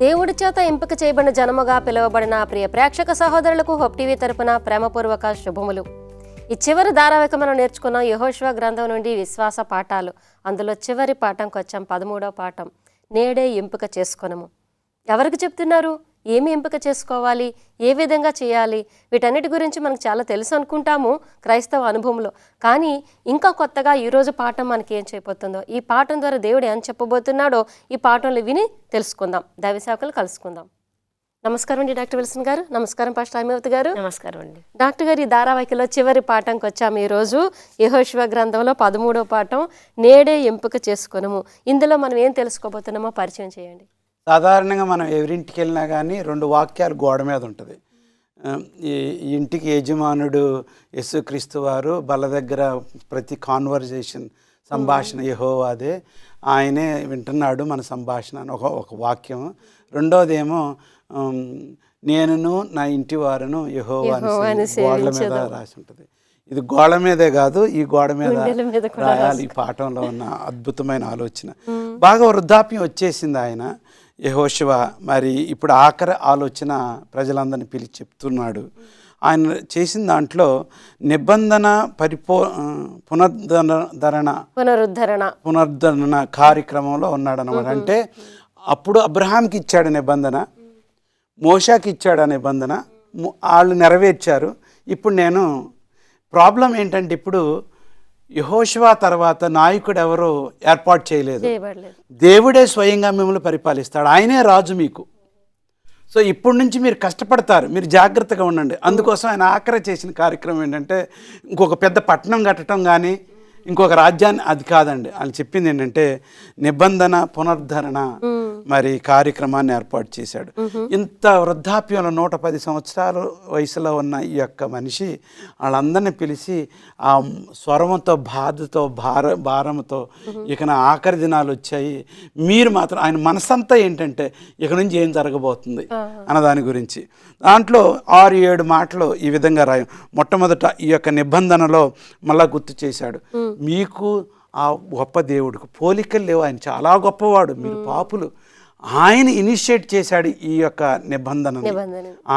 దేవుడి చేత ఎంపిక చేయబడిన జనముగా పిలువబడిన ప్రియ ప్రేక్షక సహోదరులకు హోప్ టీవీ తరపున ప్రేమపూర్వక శుభములు. ఈ చివరి ధారావాహిక మనం నేర్చుకున్న యెహోషువ గ్రంథం నుండి విశ్వాస పాఠాలు. అందులో చివరి పాఠంకి వచ్చాం, 13వ పాఠం. నేడే ఎంపిక చేసుకొనము. ఎవరికి చెప్తున్నారు? ఏమి ఎంపిక చేసుకోవాలి, ఏ విధంగా చేయాలి, వీటన్నిటి గురించి మనకు చాలా తెలుసు అనుకుంటాము క్రైస్తవ అనుభవంలో. కానీ ఇంకా కొత్తగా ఈరోజు పాఠం మనకి ఏం చేయబోతుందో, ఈ పాఠం ద్వారా దేవుడు ఏం చెప్పబోతున్నాడో ఈ పాఠంలో విని తెలుసుకుందాం. దైవ సేవకులు కలుసుకుందాం. నమస్కారం అండి డాక్టర్ విల్సన్ గారు. నమస్కారం పాస్టర్ హైమవతి గారు. నమస్కారం అండి. డాక్టర్ గారు, ఈ ధారావాహికలో చివరి పాఠంకి వచ్చాము ఈరోజు. యెహోషువ గ్రంథంలో 13వ పాఠం, నేడే ఎంపిక చేసుకొనము. ఇందులో మనం ఏం తెలుసుకోబోతున్నామో పరిచయం చేయండి. సాధారణంగా మనం ఎవరింటికి వెళ్ళినా కానీ 2 వాక్యాలు గోడ మీద ఉంటుంది. ఈ ఇంటికి యజమానుడు యేసుక్రీస్తు వారు, బల్ల దగ్గర ప్రతి కాన్వర్జేషన్ సంభాషణ యెహోవాదే, ఆయనే వింటున్నాడు మన సంభాషణ అని ఒక వాక్యం. రెండోదేమో నేనును నా ఇంటి వారును యెహోవాని గోడల మీద రాసి ఉంటుంది. ఇది గోడ మీదే కాదు, ఈ గోడ మీద రాయాలి. ఈ పాఠంలో ఉన్న అద్భుతమైన ఆలోచన. బాగా వృద్ధాప్యం వచ్చేసింది ఆయన యెహోషువ. మరి ఇప్పుడు ఆఖరి ఆలోచన ప్రజలందరినీ పిలిచి చెప్తున్నాడు. ఆయన చేసిన దాంట్లో నిబంధన పునరుద్ధరణ కార్యక్రమంలో ఉన్నాడు అన్నమాట. అంటే అప్పుడు అబ్రహాంకి ఇచ్చాడు నిబంధన, మోషాకి ఇచ్చాడు ఆ నిబంధన, వాళ్ళు నెరవేర్చారు. ఇప్పుడు ప్రాబ్లం ఏంటంటే, ఇప్పుడు యెహోషువ తర్వాత నాయకుడు ఎవరో ఏర్పాటు చేయలేదు. దేవుడే స్వయంగా మిమ్మల్ని పరిపాలిస్తాడు, ఆయనే రాజు మీకు. సో ఇప్పటి నుంచి మీరు కష్టపడతారు, మీరు జాగ్రత్తగా ఉండండి. అందుకోసం ఆయన ఆఖరి చేసిన కార్యక్రమం ఏంటంటే, ఇంకొక పెద్ద పట్టణం కట్టడం కానీ ఇంకొక రాజ్యాన్ని, అది కాదండి. వాళ్ళు చెప్పింది ఏంటంటే నిబంధన పునరుద్ధరణ మరి కార్యక్రమాన్ని ఏర్పాటు చేశాడు. ఇంత వృద్ధాప్యంలో 110 సంవత్సరాల వయసులో ఉన్న ఈ యొక్క మనిషి వాళ్ళందరినీ పిలిచి ఆ స్వరంతో, బాధతో, భారంతో ఇక నా ఆఖరి దినాలు వచ్చాయి, మీరు మాత్రం, ఆయన మనసంతా ఏంటంటే ఇక నుంచి ఏం జరగబోతుంది అన్న దాని గురించి. దాంట్లో 6-7 మాటలు ఈ విధంగా రాయం. మొట్టమొదట ఈ యొక్క నిబంధనలో మళ్ళా గుర్తు చేశాడు, మీకు ఆ గొప్ప దేవుడికి పోలికలు లేవు, ఆయన చాలా గొప్పవాడు, మీరు పాపులు. ఆయన ఇనిషియేట్ చేశాడు ఈ యొక్క నిబంధనని,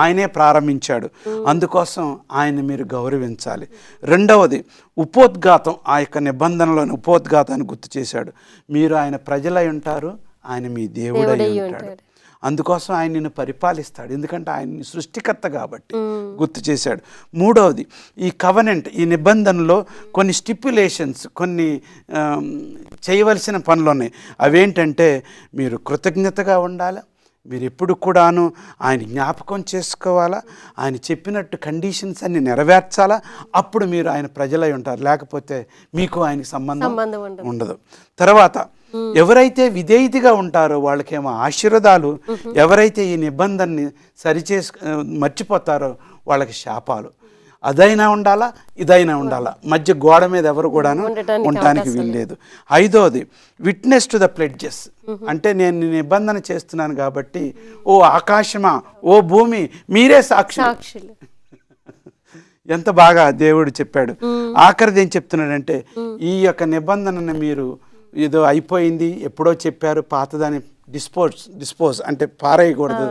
ఆయనే ప్రారంభించాడు. అందుకోసం ఆయన మీరు గౌరవించాలి. రెండవది ఉపోద్ఘాతం, ఆ యొక్క నిబంధనలోని ఉపోద్ఘాతాన్ని గుర్తు చేశాడు. మీరు ఆయన ప్రజలై ఉంటారు, ఆయన మీ దేవుడై ఉంటాడు. అందుకోసం ఆయన నిన్ను పరిపాలిస్తాడు, ఎందుకంటే ఆయన సృష్టికర్త కాబట్టి గుర్తు చేశాడు. మూడవది ఈ కవనెంట్, ఈ నిబంధనలో కొన్ని స్టిప్యులేషన్స్, కొన్ని చేయవలసిన పనులు ఉన్నాయి. అవేంటంటే మీరు కృతజ్ఞతగా ఉండాలి, మీరు ఎప్పుడు కూడాను ఆయన జ్ఞాపకం చేసుకోవాలా, ఆయన చెప్పినట్టు కండిషన్స్ అన్ని నెరవేర్చాలా, అప్పుడు మీరు ఆయన ప్రజలై ఉంటారు. లేకపోతే మీకు ఆయనకి సంబంధం ఉండదు. తర్వాత ఎవరైతే విధేయతగా ఉంటారో వాళ్ళకేమో ఆశీర్వాదాలు, ఎవరైతే ఈ నిబంధనని మర్చిపోతారో వాళ్ళకి శాపాలు. అదైనా ఉండాలా, ఇదైనా ఉండాలా, మధ్య గోడ మీద ఎవరు కూడాను ఉండటానికి వీల్లేదు. ఐదోది విట్నెస్ టు ద ప్లెడ్జెస్, అంటే నేను నిబంధన చేస్తున్నాను కాబట్టి ఓ ఆకాశమా, ఓ భూమి, మీరే సాక్షులు. ఎంత బాగా దేవుడు చెప్పాడు. ఆఖరిది ఏం చెప్తున్నాడంటే, ఈ యొక్క నిబంధనని మీరు ఏదో అయిపోయింది, ఎప్పుడో చెప్పారు, పాతదాన్ని డిస్పోజ్ అంటే పారేయకూడదు,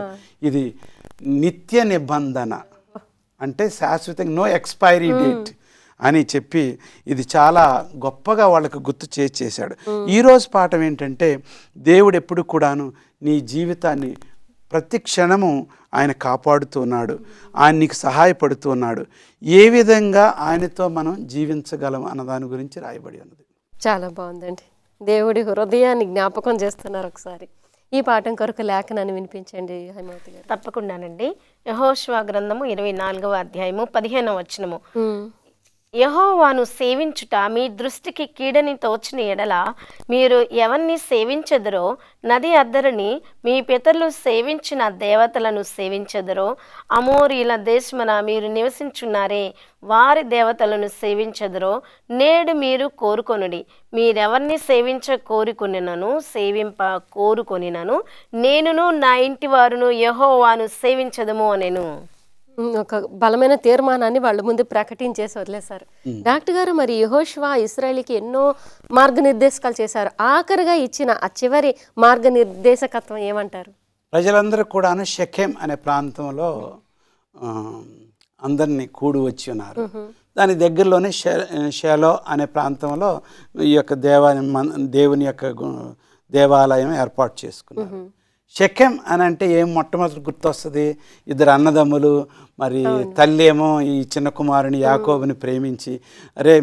ఇది నిత్య నిబంధన, అంటే శాశ్వతంగా, నో ఎక్స్పైరీ డేట్ అని చెప్పి ఇది చాలా గొప్పగా వాళ్ళకు గుర్తు చేశాడు. ఈరోజు పాఠం ఏంటంటే, దేవుడు ఎప్పుడు కూడాను నీ జీవితాన్ని ప్రతి క్షణము ఆయన కాపాడుతున్నాడు, ఆయన నీకు సహాయపడుతున్నాడు. ఏ విధంగా ఆయనతో మనం జీవించగలం అన్న దాని గురించి రాయబడి ఉన్నది. చాలా బాగుందండి. దేవుడి హృదయాన్ని జ్ఞాపకం చేస్తున్నారు. ఒకసారి ఈ పాఠం కొరకు లేఖనాన్ని వినిపించండి హైమవతి గారు. తప్పకుండానండి. యెహోషువ గ్రంథము 24వ అధ్యాయము 15వ వచనము. యెహోవాను సేవించుట మీ దృష్టికి కీడని తోచిన ఎడల మీరు ఎవరిని సేవించెదరో, నది అద్దరిని మీ పితరులు సేవించిన దేవతలను సేవించెదరో, అమోరీల దేశమున మీరు నివసించున్నారే వారి దేవతలను సేవించెదరో నేడు మీరు కోరుకొనుడి. మీరెవరిని సేవింప కోరుకొనినను నేనును నా ఇంటి వారును యెహోవాను సేవించదము అనెను. ఒక బలమైన తీర్మానాన్ని వాళ్ళ ముందు ప్రకటించేసి వదిలేశారు. డాక్టర్ గారు, మరి యెహోషువ ఇశ్రాయేలుకి ఎన్నో మార్గనిర్దేశకాలు చేశారు. ఆఖరిగా ఇచ్చిన ఆ చివరి మార్గనిర్దేశకత్వం ఏమంటారు? ప్రజలందరూ కూడాను షెకెం అనే ప్రాంతంలో ఆ, అందరినీ కూడి వచ్చి ఉన్నారు. దాని దగ్గరలోనే షేలో అనే ప్రాంతంలో ఈ యొక్క దేవుని యొక్క దేవాలయం ఏర్పాటు చేసుకున్నారు. షెకెం అని అంటే ఏం మొట్టమొదటి గుర్తొస్తుంది? ఇద్దరు అన్నదమ్ములు, మరి తల్లి ఏమో ఈ చిన్న కుమారుని యాకోబుని ప్రేమించి, అరే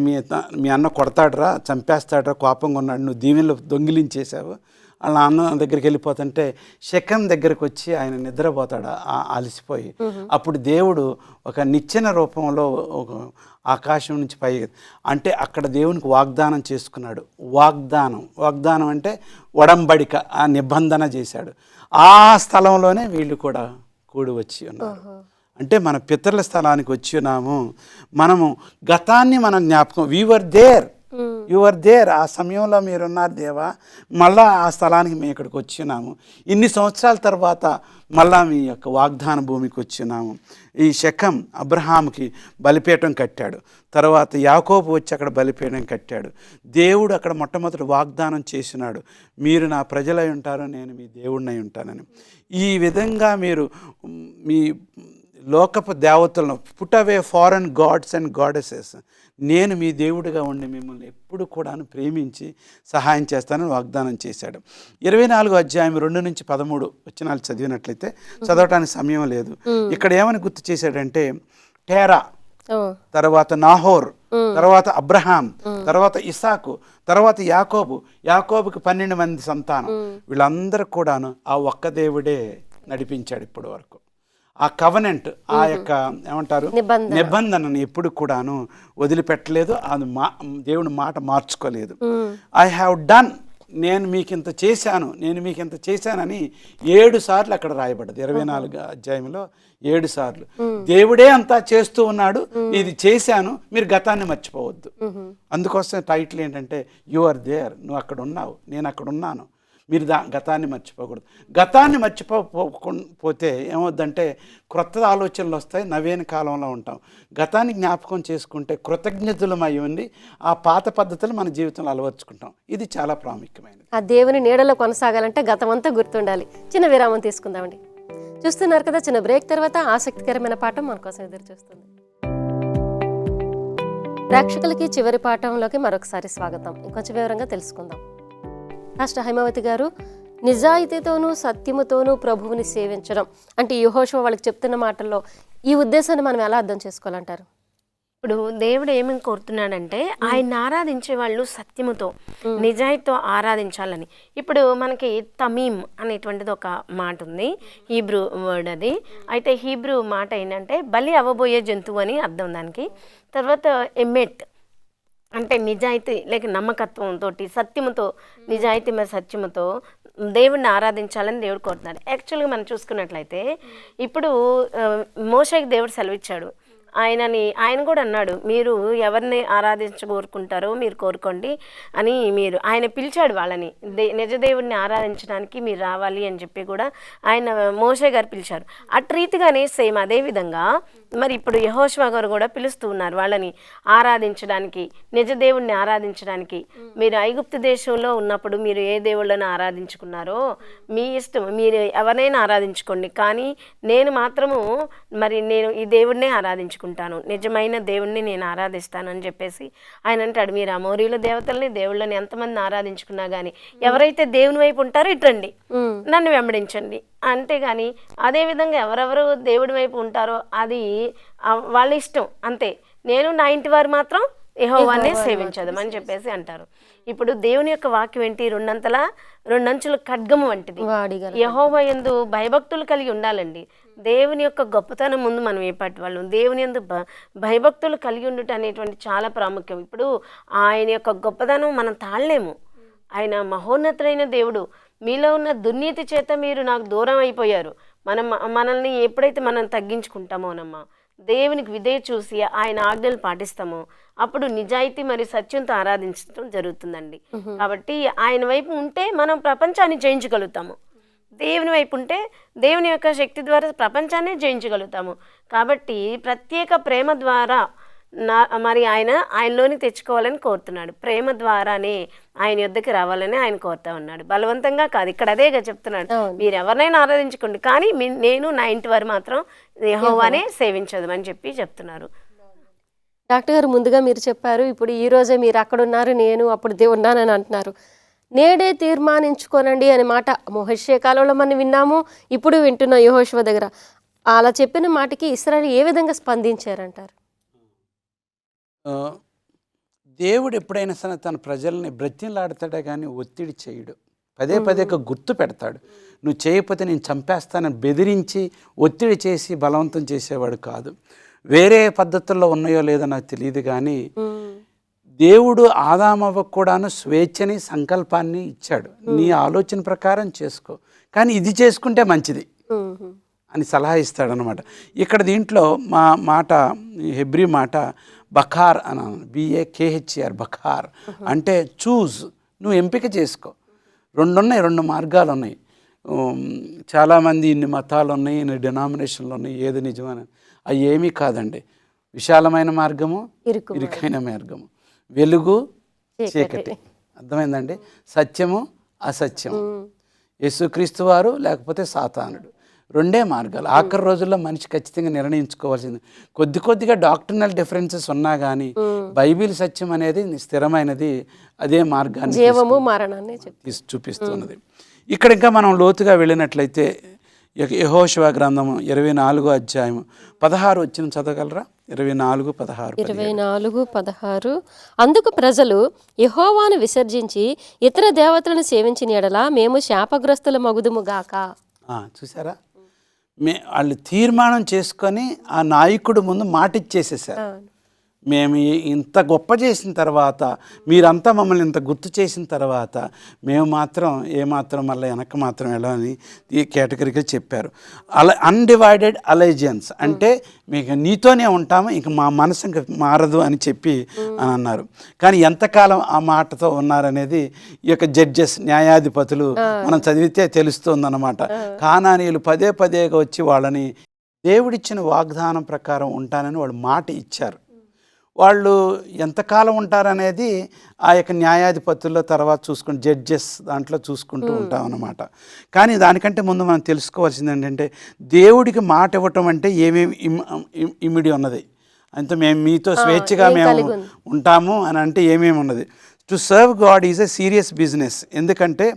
మీ అన్న కొడతాడురా, చంపేస్తాడురా, కోపంగా ఉన్నాడు, నువ్వు దీవెనలు దొంగిలించేశావు. వాళ్ళ అన్న దగ్గరికి వెళ్ళిపోతుంటే షెకెం దగ్గరికి వచ్చి ఆయన నిద్రపోతాడు అలసిపోయి. అప్పుడు దేవుడు ఒక నిచ్చెన రూపంలో ఒక ఆకాశం నుంచి పై, అంటే అక్కడ దేవునికి వాగ్దానం చేసుకున్నాడు. వాగ్దానం అంటే ఒడంబడిక, ఆ నిబంధన చేశాడు. ఆ స్థలంలోనే వీళ్ళు కూడా కూడి వచ్చి ఉన్నారు. అంటే మన పితరుల స్థలానికి వచ్చి ఉన్నాము. మనము గతాన్ని మనం జ్ఞాపకం, యువర్ దేర్, ఆ సమయంలో మీరున్నారు దేవా, మళ్ళా ఆ స్థలానికి మేము ఇక్కడికి వచ్చినాము. ఇన్ని సంవత్సరాల తర్వాత మళ్ళా మీ యొక్క వాగ్దాన భూమికి వచ్చినాము. ఈ షెకెం అబ్రహాంకి బలిపీఠం కట్టాడు, తర్వాత యాకోబు వచ్చి అక్కడ బలిపీఠం కట్టాడు. దేవుడు అక్కడ మొట్టమొదటి వాగ్దానం చేసినాడు, మీరు నా ప్రజలై ఉంటారు, నేను మీ దేవుడినై ఉంటానని. ఈ విధంగా మీరు మీ లోకపు దేవతలను, put away foreign gods and goddesses, నేను మీ దేవుడిగా ఉండి మిమ్మల్ని ఎప్పుడు కూడాను ప్రేమించి సహాయం చేస్తానని వాగ్దానం చేశాడు. 24వ అధ్యాయం 2-13 వచనాలు చదివినట్లయితే, చదవటానికి సమయం లేదు, ఇక్కడ ఏమని గుర్తు చేశాడంటే, టేరా, తర్వాత నాహోర్, తర్వాత అబ్రహాం, తర్వాత ఇసాకు, తర్వాత యాకోబుకి 12 మంది సంతానం. వీళ్ళందరూ కూడాను ఆ ఒక్క దేవుడే నడిపించాడు ఇప్పటి వరకు. ఆ కవనెంట్, ఆ యొక్క ఏమంటారు నిబంధనను ఎప్పుడు కూడాను వదిలిపెట్టలేదు. అది దేవుని మాట మార్చుకోలేదు. ఐ హ్యావ్ డన్, నేను మీకు ఇంత చేశానని 7 సార్లు అక్కడ రాయబడ్డది. 24 అధ్యాయంలో 7 సార్లు దేవుడే అంతా చేస్తూ ఉన్నాడు, ఇది చేశాను, మీరు గతాన్ని మర్చిపోవద్దు. అందుకోసం టైటిల్ ఏంటంటే యు ఆర్ దేర్, నువ్వు అక్కడ ఉన్నావు, నేను అక్కడ ఉన్నాను, మీరు గతాన్ని మర్చిపోకూడదు. గతాన్ని మర్చిపోతే ఏమవుద్దంటే క్రొత్త ఆలోచనలు వస్తాయి, నవీన కాలంలో ఉంటాం. గతాన్ని జ్ఞాపకం చేసుకుంటే కృతజ్ఞతలమై ఉండి ఆ పాత పద్ధతులు మన జీవితంలో అలవర్చుకుంటాం. ఇది చాలా ప్రాముఖ్యమైనది. ఆ దేవుని నీడలో కొనసాగాలంటే గతం అంతా గుర్తుండాలి. చిన్న విరామం తీసుకుందామండి. చూస్తున్నారు కదా, చిన్న బ్రేక్ తర్వాత ఆసక్తికరమైన పాఠం మన కోసం ఎదురు చూస్తుంది. ప్రేక్షకులకి చివరి పాఠంలోకి మరొకసారి స్వాగతం. ఇంకొంచెం వివరంగా తెలుసుకుందాం. పాస్టర్ హైమావతి గారు, నిజాయితీతోనూ సత్యముతోనూ ప్రభువుని సేవించడం అంటే యెహోషువ వాళ్ళకి చెప్తున్న మాటల్లో ఈ ఉద్దేశాన్ని మనం ఎలా అర్థం చేసుకోవాలంటారు? ఇప్పుడు దేవుడు ఏమని కోరుతున్నాడంటే, ఆయన ఆరాధించే వాళ్ళు సత్యముతో నిజాయితీతో ఆరాధించాలని. ఇప్పుడు మనకి తమీమ్ అనేటువంటిది ఒక మాట ఉంది, హీబ్రూ వర్డ్ అది. అయితే హీబ్రూ మాట ఏంటంటే బలి అవ్వబోయే జంతువు అని అర్థం దానికి. తర్వాత ఎమెట్ అంటే నిజాయితీ లేక నమ్మకత్వంతో, సత్యముతో, నిజాయితీ మరి సత్యముతో దేవుడిని ఆరాధించాలని దేవుడు కోరుతున్నాడు. యాక్చువల్గా మనం చూసుకున్నట్లయితే ఇప్పుడు మోషేకి దేవుడు సెలవిచ్చాడు. ఆయన కూడా అన్నాడు, మీరు ఎవరిని కోరుకుంటారో మీరు కోరుకోండి అని. ఆయన పిలిచాడు వాళ్ళని, నిజ దేవుడిని ఆరాధించడానికి మీరు రావాలి అని చెప్పి కూడా ఆయన మోషే గారు పిలిచారు. అటు రీతిగానే సేమ్ అదే విధంగా మరి ఇప్పుడు యెహోషువ గారు కూడా పిలుస్తూ ఉన్నారు వాళ్ళని ఆరాధించడానికి, నిజ దేవుడిని ఆరాధించడానికి. మీరు ఐగుప్తు దేశంలో ఉన్నప్పుడు మీరు ఏ దేవుళ్ళని ఆరాధించుకున్నారో మీ ఇష్టం, మీరు ఎవరైనా ఆరాధించుకోండి, కానీ నేను మాత్రము నేను ఈ దేవుడినే ఆరాధించుకుంటాను, నిజమైన దేవుణ్ణి నేను ఆరాధిస్తాను అని చెప్పేసి ఆయన అంటాడు. మీరు అమోరీల దేవతల్ని దేవుళ్ళని ఎంతమంది ఆరాధించుకున్నా కానీ ఎవరైతే దేవుని వైపు ఉంటారో ఇట్రండి, నన్ను వెంబడించండి. అంతేగాని అదేవిధంగా ఎవరెవరు దేవుడి వైపు ఉంటారో అది వాళ్ళ ఇష్టం అంతే, నేను నా ఇంటి వారు మాత్రం యెహోవానే సేవించదు అని చెప్పేసి అంటారు. ఇప్పుడు దేవుని యొక్క వాక్యం ఏంటి? రెండంచుల ఖడ్గము వంటిది. యెహోవా యందు భయభక్తులు కలిగి ఉండాలండి. దేవుని యొక్క గొప్పతనం ముందు మనం ఏపాటి వాళ్ళం, దేవుని యందు భయభక్తులు కలిగి ఉండుట అనేటువంటి చాలా ప్రాముఖ్యం. ఇప్పుడు ఆయన యొక్క గొప్పతనం మనం తాళలేము. ఆయన మహోన్నతుడైన దేవుడు. మీలో ఉన్న దుర్నీతి చేత మీరు నాకు దూరం అయిపోయారు. మనల్ని ఎప్పుడైతే మనం తగ్గించుకుంటామోనమ్మా, దేవునికి విధేయ చూసి ఆయన ఆజ్ఞలు పాటిస్తామో అప్పుడు నిజాయితీ మరియు సత్యంతో ఆరాధించడం జరుగుతుందండి. కాబట్టి ఆయన వైపు ఉంటే మనం ప్రపంచాన్ని జయించగలుగుతాము. దేవుని వైపు ఉంటే దేవుని యొక్క శక్తి ద్వారా ప్రపంచాన్ని జయించగలుగుతాము. కాబట్టి ప్రత్యేక ప్రేమ ద్వారా మరి ఆయనలోని తెచ్చుకోవాలని కోరుతున్నాడు. ప్రేమ ద్వారానే ఆయన యొద్దకి రావాలని ఆయన కోరుతా ఉన్నాడు, బలవంతంగా కాదు. ఇక్కడ అదేగా చెప్తున్నాడు, మీరు ఎవరినైనా ఆరాధించుకోండి, కానీ నేను నా ఇంటి వారు మాత్రం యెహోవానే సేవించదు అని చెప్తున్నారు. డాక్టర్ గారు, ముందుగా మీరు చెప్పారు, ఇప్పుడు ఈ రోజే మీరు అక్కడ ఉన్నారు, నేను అప్పుడు ఉన్నానని అంటున్నారు. నేడే తీర్మానించుకోనండి అనే మాట మోషే కాలంలో మనం విన్నాము, ఇప్పుడు వింటున్నాం యెహోషువ దగ్గర. అలా చెప్పిన మాటకి ఇశ్రాయేలు ఏ విధంగా స్పందించారంటారు? దేవుడు ఎప్పుడైనా సరే తన ప్రజల్ని బ్రతిమలాడతాడే కానీ ఒత్తిడి చేయడు. పదే పదే గుర్తు పెడతాడు, నువ్వు చేయకపోతే నేను చంపేస్తానని బెదిరించి ఒత్తిడి చేసి బలవంతం చేసేవాడు కాదు. వేరే పద్ధతుల్లో ఉన్నాయో లేదో నాకు తెలియదు, కానీ దేవుడు ఆదామవ్వకు కూడాను స్వేచ్ఛని సంకల్పాన్ని ఇచ్చాడు. నీ ఆలోచన ప్రకారం చేసుకో, కానీ ఇది చేసుకుంటే మంచిది అని సలహా ఇస్తాడనమాట. ఇక్కడ దీంట్లో మా మాట హెబ్రీ మాట బఖార్ అని, BAKHR బఖార్ అంటే చూజ్, నువ్వు ఎంపిక చేసుకో. రెండు మార్గాలు ఉన్నాయి. చాలామంది ఇన్ని మతాలు ఉన్నాయి, ఇన్ని డినామినేషన్లు ఉన్నాయి, ఏది నిజమని. అవి ఏమీ కాదండి. విశాలమైన మార్గము, ఇరుకైన మార్గము, వెలుగు చీకటి, అర్థమైందండి. సత్యము అసత్యము, యేసుక్రీస్తు వారు లేకపోతే సాతానుడు, రెండే మార్గాలు. ఆఖరి రోజుల్లో మనిషి ఖచ్చితంగా నిర్ణయించుకోవాల్సింది. కొద్దిగా డాక్టర్నల్ డిఫరెన్సెస్ ఉన్నా కానీ బైబిల్ సత్యం అనేది స్థిరమైనది, అదే మార్గాన్ని జీవము మరణాన్ని చూపిస్తున్నది. ఇక్కడ ఇంకా మనం లోతుగా వెళ్ళినట్లయితే యెహోషువ గ్రంథము 24వ అధ్యాయము 16 వచ్చిన చదవగలరా? 24:16. అందుకు ప్రజలు, యెహోవాను విసర్జించి ఇతర దేవతలను సేవించిన ఎడల మేము శాపగ్రస్తుల మగుదుము గాక. చూసారా, వాళ్ళు తీర్మానం చేసుకొని ఆ నాయకుడు ముందు మాటిచ్చేసేసారు. మేము ఇంత గొప్ప చేసిన తర్వాత, మీరంతా మమ్మల్ని ఇంత గుర్తు చేసిన తర్వాత మేము మాత్రం ఏమాత్రం మళ్ళీ వెనక్కి మాత్రం వెళ్ళని ఈ కేటగిరీగా చెప్పారు. అన్డివైడెడ్ అలైజియన్స్ అంటే మీకు నీతోనే ఉంటాము, ఇంక మా మనసు ఇంక మారదు అని చెప్పి అని అన్నారు. కానీ ఎంతకాలం ఆ మాటతో ఉన్నారనేది ఈ యొక్క జడ్జెస్, న్యాయాధిపతులు మనం చదివితే తెలుస్తుందన్నమాట. కానానీయులు పదే పదేగా వచ్చి వాళ్ళని దేవుడిచ్చిన వాగ్దానం ప్రకారం ఉంటానని వాళ్ళు మాట ఇచ్చారు. వాళ్ళు ఎంతకాలం ఉంటారనేది ఆ యొక్క న్యాయాధిపతుల్లో తర్వాత చూసుకుంటూ, జడ్జెస్ దాంట్లో చూసుకుంటూ ఉంటాం అన్నమాట. కానీ దానికంటే ముందు మనం తెలుసుకోవాల్సింది ఏంటంటే, దేవుడికి మాట ఇవ్వటం అంటే ఏమేమి ఇమిడి ఉన్నది. అంతే, మేము మీతో స్వేచ్ఛగా మేము ఉంటాము అని అంటే ఏమేమి ఉన్నది. To serve God is a serious business. ఎందుకంటే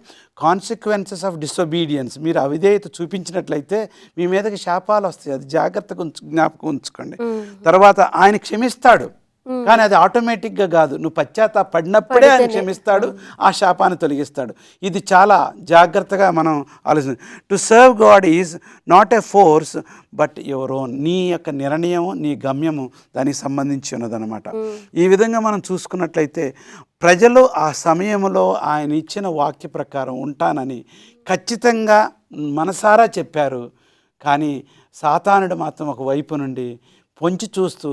కాన్సిక్వెన్సెస్ ఆఫ్ డిసొబీడియన్స్, మీరు అవిధేయత చూపించినట్లయితే మీ మీదకి శాపాలు వస్తాయి. అది జాగ్రత్తగా జ్ఞాపకం ఉంచుకోండి. తర్వాత ఆయన క్షమిస్తాడు, కానీ అది ఆటోమేటిక్గా కాదు. నువ్వు పశ్చాత్తాపడినప్పుడే ఆయన క్షమిస్తాడు, ఆ శాపాన్ని తొలగిస్తాడు. ఇది చాలా జాగ్రత్తగా మనం ఆలోచన. To serve God is not a force but your own. నీ యొక్క నిర్ణయం, నీ గమ్యము దానికి సంబంధించి ఉన్నదన్నమాట. ఈ విధంగా మనం చూసుకున్నట్లయితే ప్రజలు ఆ సమయంలో ఆయన ఇచ్చిన వాక్య ప్రకారం ఉంటానని ఖచ్చితంగా మనసారా చెప్పారు. కానీ సాతానుడు మాత్రం ఒక వైపు నుండి పొంచి చూస్తూ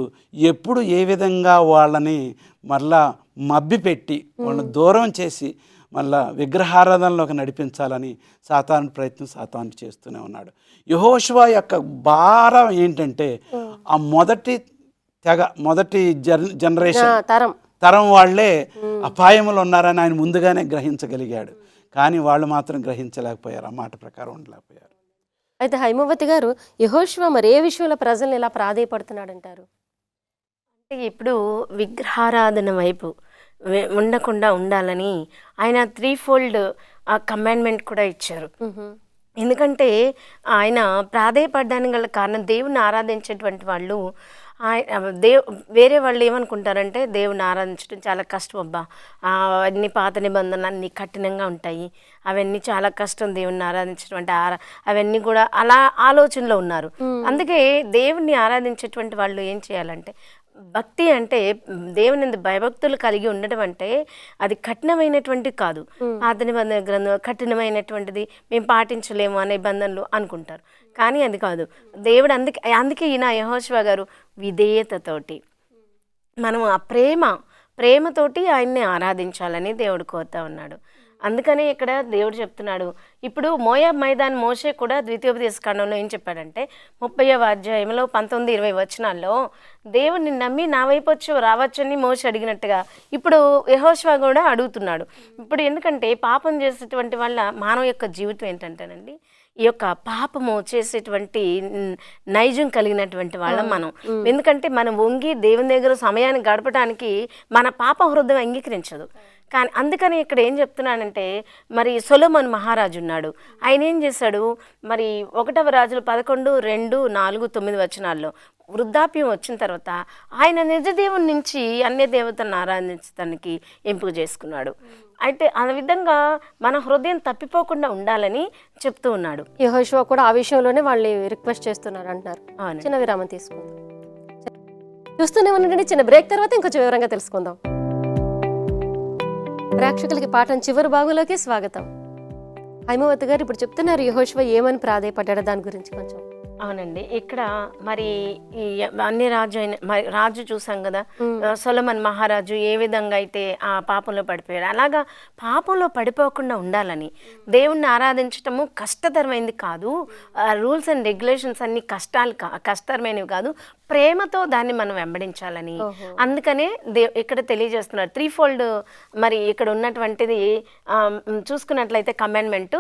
ఎప్పుడు ఏ విధంగా వాళ్ళని మళ్ళా మభ్యపెట్టి వాళ్ళని దూరం చేసి మళ్ళా విగ్రహారాధనలోకి నడిపించాలని సాతాను చేస్తూనే ఉన్నాడు. యెహోషువ యొక్క భారం ఏంటంటే, ఆ మొదటి జనరేషన్ తరం వాళ్ళే అపాయములు ఉన్నారని ఆయన ముందుగానే గ్రహించగలిగాడు. కానీ వాళ్ళు మాత్రం గ్రహించలేకపోయారు, ఆ మాట ప్రకారం ఉండలేకపోయారు. అయితే హైమవతి గారు, యెహోషువ మరి ఏ విషయంలో ప్రజల్ని ఎలా ప్రాధేయపడుతున్నాడంటారు? అంటే ఇప్పుడు విగ్రహారాధన వైపు ఉండకుండా ఉండాలని ఆయన 3-fold కమాండ్మెంట్ కూడా ఇచ్చారు. ఎందుకంటే ఆయన ప్రాధేయపడడానికి గల కారణం, దేవుని ఆరాధించేటువంటి వాళ్ళు వేరే వాళ్ళు ఏమనుకుంటారంటే, దేవుని ఆరాధించడం చాలా కష్టం అబ్బా, అవన్నీ పాత నిబంధనలు అన్నీ కఠినంగా ఉంటాయి, అవన్నీ చాలా కష్టం దేవుని ఆరాధించడం అంటే, అవన్నీ కూడా అలా ఆలోచనలో ఉన్నారు. అందుకే దేవుణ్ణి ఆరాధించేటువంటి వాళ్ళు ఏం చేయాలంటే, భక్తి అంటే దేవుని భయభక్తులు కలిగి ఉండడం అంటే అది కఠినమైనటువంటి కాదు. పాత నిబంధన గ్రంథం కఠినమైనటువంటిది, మేము పాటించలేము అనే బంధనలు అనుకుంటారు. కానీ అది కాదు. దేవుడు అందుకే ఈయన యెహోషువ గారు విధేయతతోటి మనం ఆ ప్రేమతోటి ఆయన్ని ఆరాధించాలని దేవుడు కోరుతా ఉన్నాడు. అందుకనే ఇక్కడ దేవుడు చెప్తున్నాడు. ఇప్పుడు మోయాబ్ మైదాన్ మోషే కూడా ద్వితీయోపదేశకాండంలో ఏం చెప్పాడంటే 30వ అధ్యాయంలో 19-20 వచనాల్లో దేవుడిని నమ్మి నా వైపు వచ్చి రావచ్చని మోషే అడిగినట్టుగా ఇప్పుడు యెహోషువ కూడా అడుగుతున్నాడు. ఇప్పుడు ఎందుకంటే పాపం చేసేటువంటి వాళ్ళ మానవ యొక్క జీవితం ఏంటంటేనండి, ఈ యొక్క పాపము చేసేటువంటి నైజం కలిగినటువంటి వాళ్ళం మనం. ఎందుకంటే మనం వంగి దేవుని దగ్గర సమయాన్ని గడపడానికి మన పాప హృదయం అంగీకరించదు. కానీ అందుకని ఇక్కడ ఏం చెప్తున్నానంటే, మరి సొలొమోను మహారాజు ఉన్నాడు. ఆయన ఏం చేశాడు, మరి 1వ రాజులు 11, 2, 4, 9 వచనాల్లో వృద్ధాప్యం వచ్చిన తర్వాత ఆయన నిజ దేవుని నుంచి అన్య దేవతలను ఆరాధించడానికి ఎంపిక చేసుకున్నాడు. అయితే ఆ విధంగా మన హృదయం తప్పిపోకుండా ఉండాలని చెప్తూ ఉన్నాడు. యెహోషువ కూడా ఆ విషయంలోనే వాళ్ళని రిక్వెస్ట్ చేస్తున్నారు అంటున్నారు. అవును. చిన్న విరామం తీసుకుందాం. చూస్తూనే ఉండండి. చిన్న బ్రేక్ తర్వాత ఇంకొంచెం వివరంగా తెలుసుకుందాం. ప్రేక్షకులకి పాఠం చివరి భాగంలోకి స్వాగతం. హైమవతి గారు ఇప్పుడు చెప్తున్నారు యెహోషువ ఏమని ప్రాధేయపడ్డాడో దాని గురించి కొంచెం. అవునండి, ఇక్కడ మరి ఈ అన్ని రాజు అయిన రాజు చూసాం కదా, సొలొమోను మహారాజు ఏ విధంగా అయితే ఆ పాపంలో పడిపోయాడు, అలాగా పాపంలో పడిపోకుండా ఉండాలని దేవుణ్ణి ఆరాధించటము కష్టతరమైనది కాదు. రూల్స్ అండ్ రెగ్యులేషన్స్ అన్ని కష్టతరమైనవి కాదు, ప్రేమతో దాన్ని మనం వెంబడించాలని. అందుకనే ఇక్కడ తెలియజేస్తున్నారు 3-fold. మరి ఇక్కడ ఉన్నటువంటిది చూసుకున్నట్లయితే కమాండ్మెంట్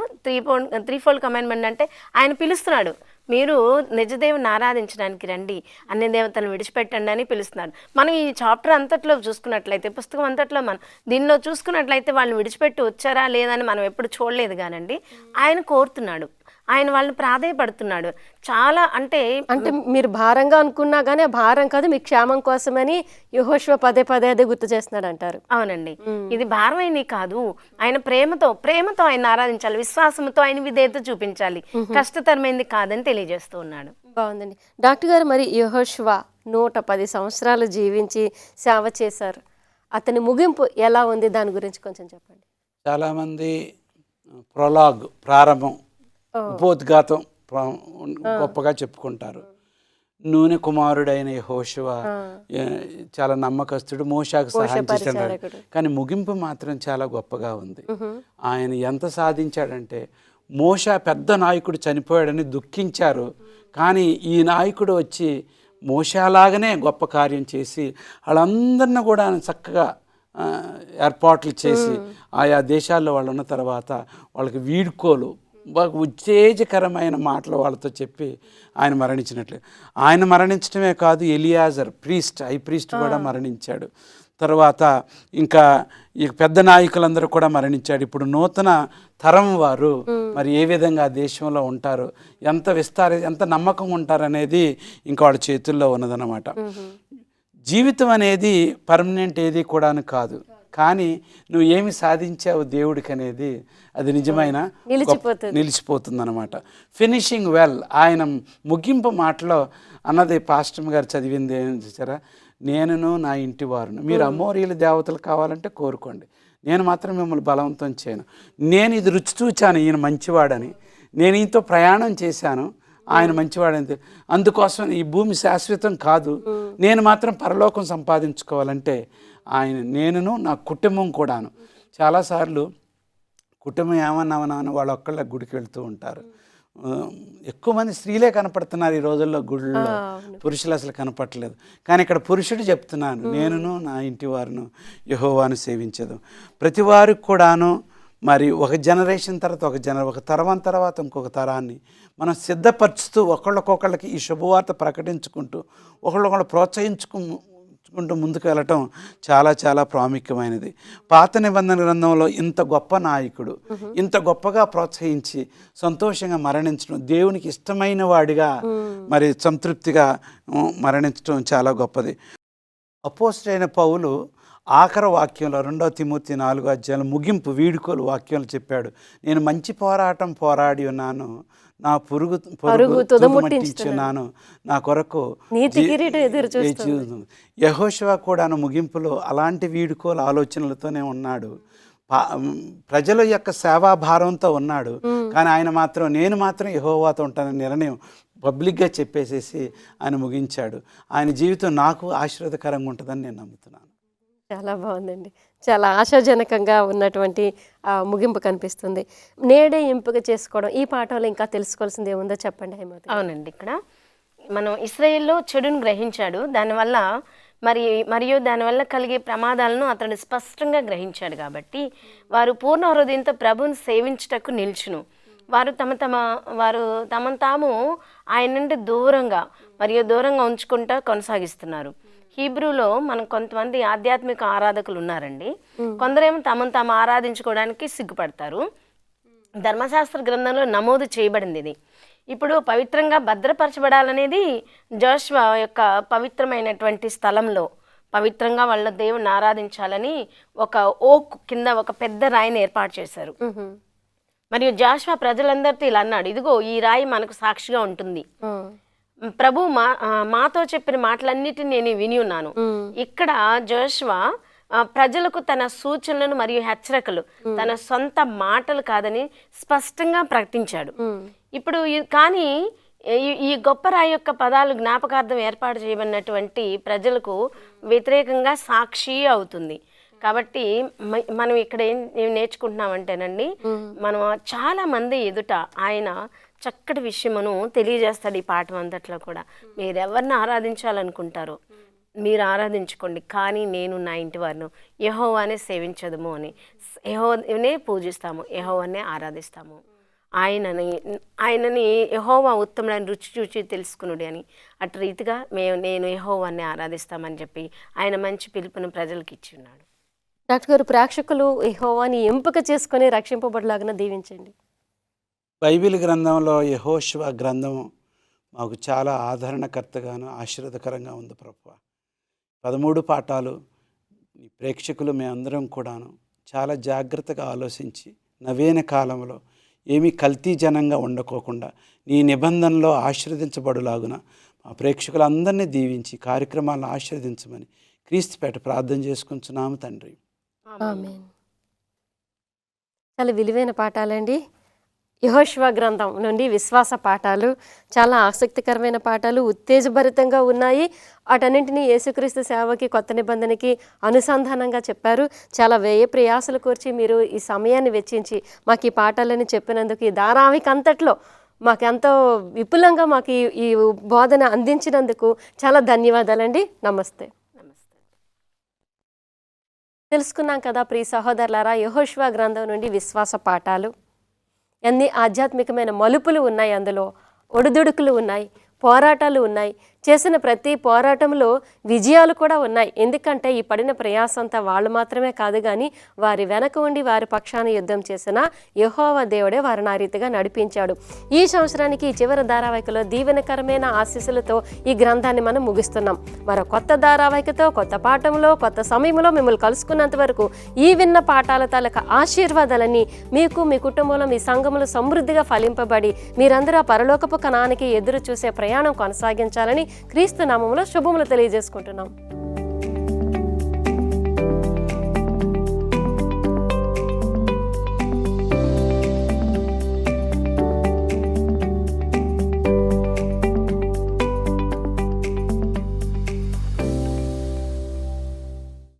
3-fold కమాండ్మెంట్ అంటే ఆయన పిలుస్తున్నాడు, మీరు నిజదేవుని ఆరాధించడానికి రండి, అన్ని దేవతలను విడిచిపెట్టండి అని పిలుస్తున్నారు. మనం ఈ చాప్టర్ అంతట్లో చూసుకున్నట్లయితే, పుస్తకం అంతట్లో మనం దీనిలో చూసుకున్నట్లయితే వాళ్ళు విడిచిపెట్టి వచ్చారా లేదని మనం ఎప్పుడు చూడలేదు కానండి, ఆయన కోరుతున్నాడు, ఆయన వాళ్ళని ప్రాధేయపడుతున్నాడు. చాలా అంటే మీరు భారంగా అనుకున్నా కానీ ఆ భారం కాదు, మీ క్షేమం కోసమని యెహోషువ పదే అదే గుర్తు చేస్తున్నాడు అంటారు. అవునండి, ఇది భారమైనది కాదు, ఆయన ప్రేమతో ఆయన ఆరాధించాలి, విశ్వాసంతో ఆయన విధేయత చూపించాలి, కష్టతరమైనది కాదని తెలియజేస్తూ ఉన్నాడు. బాగుందండి. డాక్టర్ గారు, మరి యెహోషువ 110 సంవత్సరాలు జీవించి సేవ చేశారు, అతని ముగింపు ఎలా ఉంది దాని గురించి కొంచెం చెప్పండి. చాలామంది ప్రారంభం ఉపోద్ఘాతం గొప్పగా చెప్పుకుంటారు. నూనె కుమారుడైన యెహోషువ చాలా నమ్మకస్తుడు, మోషాకు సహాయం చేశాడు. కానీ ముగింపు మాత్రం చాలా గొప్పగా ఉంది. ఆయన ఎంత సాధించాడంటే, మోషా పెద్ద నాయకుడు చనిపోయాడని దుఃఖించారు, కానీ ఈ నాయకుడు వచ్చి మోషాలాగానే గొప్ప కార్యం చేసి వాళ్ళందరినీ కూడా చక్కగా ఏర్పాట్లు చేసి ఆయా దేశాల్లో వాళ్ళు ఉన్న తర్వాత వాళ్ళకి వీడ్కోలు ఉత్తేజకరమైన మాటలు వాళ్ళతో చెప్పి ఆయన మరణించినట్లు. ఆయన మరణించడమే కాదు, ఎలియాజర్ హై ప్రీస్ట్ కూడా మరణించాడు. తర్వాత ఇంకా ఈ పెద్ద నాయకులందరూ కూడా మరణించాడు. ఇప్పుడు నూతన తరం వారు మరి ఏ విధంగా దేశంలో ఉంటారు, ఎంత నమ్మకం ఉంటారనేది ఇంకా వాళ్ళ చేతుల్లో ఉన్నదన్నమాట. జీవితం అనేది పర్మనెంట్ ఏది కూడా కాదు, కానీ నువ్వు ఏమి సాధించావు దేవుడికి అనేది అది నిజమైన నిలిచిపోతుంది అనమాట. ఫినిషింగ్ వెల్, ఆయన ముగింపు మాటలో అన్నది పాస్టర్ గారు చదివింది ఏం చూసారా, నేనును నా ఇంటి వారును, మీరు అమోరీల దేవతలు కావాలంటే కోరుకోండి, నేను మాత్రం మిమ్మల్ని బలవంతం చేయను, నేను ఇది రుచి చూచాను ఈయన మంచివాడని, నేను ఈయనతో ప్రయాణం చేశాను, ఆయన మంచివాడంతే, అందుకోసం ఈ భూమి శాశ్వతం కాదు, నేను మాత్రం పరలోకం సంపాదించుకోవాలంటే నేనును నా కుటుంబం కూడాను. చాలాసార్లు కుటుంబం ఏమన్నామన్నా వాళ్ళు ఒక్కళ్ళ గుడికి వెళ్తూ ఉంటారు. ఎక్కువ మంది స్త్రీలే కనపడుతున్నారు ఈ రోజుల్లో గుళ్ళలో, పురుషులు అసలు కనపడలేదు. కానీ ఇక్కడ పురుషుడు చెప్తున్నాను, నేనును నా ఇంటి వారును యెహోవాను సేవించదు. ప్రతి వారికి కూడాను మరి ఒక జనరేషన్ తర్వాత ఒక తరం తర్వాత ఇంకొక తరాన్ని మనం సిద్ధపరుచుతూ ఒకళ్ళకొకళ్ళకి ఈ శుభవార్త ప్రకటించుకుంటూ ఒకళ్ళొకళ్ళు ప్రోత్సహించుకుంటూ ముందుకు వెళ్ళటం చాలా చాలా ప్రాముఖ్యమైనది. పాత నిబంధన గ్రంథంలో ఇంత గొప్ప నాయకుడు ఇంత గొప్పగా ప్రోత్సహించి సంతోషంగా మరణించడం, దేవునికి ఇష్టమైన వాడిగా మరి సంతృప్తిగా మరణించడం చాలా గొప్పది. అపోస్తలుడైన పౌలు ఆఖరి వాక్యంలో 2 తిమోతి 4వ అధ్యాయంలో ముగింపు వీడుకోలు వాక్యాలు చెప్పాడు, నేను మంచి పోరాటం పోరాడి ఉన్నాను, నా పరుగు తుదముట్టించున్నాను, నా కొరకు యెహోషువ కూడా ముగింపులో అలాంటి వీడుకోలు ఆలోచనలతోనే ఉన్నాడు. ప్రజల యొక్క సేవాభారంతో ఉన్నాడు, కానీ ఆయన మాత్రం నేను మాత్రం యెహోవాతో ఉంటానని నిర్ణయం పబ్లిక్గా చెప్పేసేసి ఆయన ముగించాడు. ఆయన జీవితం నాకు ఆశీర్వాదకరంగా ఉంటుందని నేను నమ్ముతున్నాను. చాలా బాగుందండి. చాలా ఆశాజనకంగా ఉన్నటువంటి ముగింపు కనిపిస్తుంది. నేడే ఎంపిక చేసుకోవడం, ఈ పాఠంలో ఇంకా తెలుసుకోవాల్సింది ఏముందో చెప్పండి హేమవతి. అవునండి, ఇక్కడ మనం ఇశ్రాయేల్లో చెడును గ్రహించాడు, దానివల్ల మరియు దానివల్ల కలిగే ప్రమాదాలను అతడు స్పష్టంగా గ్రహించాడు. కాబట్టి వారు పూర్ణ హృదయంతో ప్రభువుని సేవించుటకు నిల్చును. వారు తమను తాము ఆయన నుండి దూరంగా ఉంచుకుంటూ కొనసాగిస్తున్నారు. హీబ్రూలో మనం కొంతమంది ఆధ్యాత్మిక ఆరాధకులు ఉన్నారండి. కొందరేమో తమను తాము ఆరాధించుకోవడానికి సిగ్గుపడతారు. ధర్మశాస్త్ర గ్రంథంలో నమోదు చేయబడింది ఇది. ఇప్పుడు పవిత్రంగా భద్రపరచబడాలనేది జోషువ యొక్క పవిత్రమైనటువంటి స్థలంలో పవిత్రంగా వాళ్ళ దేవుని ఆరాధించాలని ఒక ఓక్ కింద ఒక పెద్ద రాయిని ఏర్పాటు చేశారు. మరియు జోషువ ప్రజలందరితో ఇలా అన్నాడు, ఇదిగో ఈ రాయి మనకు సాక్షిగా ఉంటుంది. ప్రభు మాతో చెప్పిన మాటలన్నిటిని నేను విని ఉన్నాను. ఇక్కడ జోషువ ప్రజలకు తన సూచనలను మరియు హెచ్చరికలు తన సొంత మాటలు కాదని స్పష్టంగా ప్రకటించాడు. ఇప్పుడు కానీ ఈ గొప్ప రాయి యొక్క పదాలు జ్ఞాపకార్థం ఏర్పాటు చేయబడినటువంటి ప్రజలకు వ్యతిరేకంగా సాక్షి అవుతుంది. కాబట్టి మనం ఇక్కడ ఏం నేర్చుకుంటున్నామంటేనండి, మనం చాలా మంది ఎదుట ఆయన చక్కటి విషయమును తెలియజేస్తాడు. ఈ పాఠం అంతట్లో కూడా మీరు ఎవరిని ఆరాధించాలనుకుంటారో మీరు ఆరాధించుకోండి, కానీ నేను నా ఇంటి వారిను యెహోవానే సేవించదము అని, యెహోవానే పూజిస్తాము, యెహోవానే ఆరాధిస్తాము, ఆయనని యెహోవా ఉత్తముడని రుచి చూచి తెలుసుకునుడి అని అటు రీతిగా నేను యెహోవానే ఆరాధిస్తామని చెప్పి ఆయన మంచి పిలుపును ప్రజలకు ఇచ్చి ఉన్నాడు. డాక్టర్ గారు, ప్రేక్షకులు యెహోవాని ఎంపిక చేసుకొని రక్షింపబడలాగా దీవించండి. బైబిల్ గ్రంథంలో యెహోషువ గ్రంథం మాకు చాలా ఆదరణకర్తగాను ఆశీర్వదకరంగా ఉంది ప్రభువా. 13 పాఠాలు ఈ ప్రేక్షకులు మేమందరం కూడాను చాలా జాగ్రత్తగా ఆలోచించి నవీన కాలంలో ఏమీ కల్తీజనంగా ఉండకోకుండా నీ నిబంధనలో ఆశీర్వదించబడులాగున మా ప్రేక్షకులందరినీ దీవించి కార్యక్రమాలను ఆశీర్వదించమని క్రీస్తుపేట ప్రార్థన చేసుకుంటున్నాము తండ్రి. ఆమేన్. చాలా విలువైన పాఠాలండి. యెహోషువ గ్రంథం నుండి విశ్వాస పాఠాలు చాలా ఆసక్తికరమైన పాఠాలు, ఉత్తేజభరితంగా ఉన్నాయి. వాటన్నింటినీ యేసుక్రీస్తు సేవకి, కొత్త నిబంధనకి అనుసంధానంగా చెప్పారు. చాలా వ్యయ ప్రయాసలు కూర్చి మీరు ఈ సమయాన్ని వెచ్చించి మాకు ఈ పాఠాలని చెప్పినందుకు, ఈ ధారావాహిక అంతట్లో మాకు ఎంతో విపులంగా మాకు ఈ బోధన అందించినందుకు చాలా ధన్యవాదాలండి. నమస్తే. తెలుసుకున్నాం కదా ప్రియ సహోదరులారా, యెహోషువ గ్రంథం నుండి విశ్వాస పాఠాలు. ఎన్ని ఆధ్యాత్మికమైన మలుపులు ఉన్నాయి, అందులో ఒడిదుడుకులు ఉన్నాయి, పోరాటాలు ఉన్నాయి. చేసిన ప్రతి పోరాటంలో విజయాలు కూడా ఉన్నాయి. ఎందుకంటే ఈ పడిన ప్రయాసంతా వాళ్ళు మాత్రమే కాదు, కానీ వారి వెనక ఉండి వారి పక్షాన యుద్ధం చేసిన యెహోవా దేవుడే వారిని ఆ రీతిగా నడిపించాడు. ఈ సంవత్సరానికి ఈ చివరి ధారావాహికలో దీవెనకరమైన ఆశీస్సులతో ఈ గ్రంథాన్ని మనం ముగిస్తున్నాం. మరో కొత్త ధారావాహికతో, కొత్త పాఠంలో, కొత్త సమయంలో మిమ్మల్ని కలుసుకున్నంత వరకు ఈ విన్న పాఠాల తాలూకా ఆశీర్వాదాలన్నీ మీకు, మీ కుటుంబంలో, మీ సంఘంలో సమృద్ధిగా ఫలింపబడి మీరందరూ ఆ పరలోకపు కణానికి ఎదురు చూసే ప్రయాణం కొనసాగించాలని క్రీస్తు నామములో శుభములు తెలియజేసుకుంటున్నాం.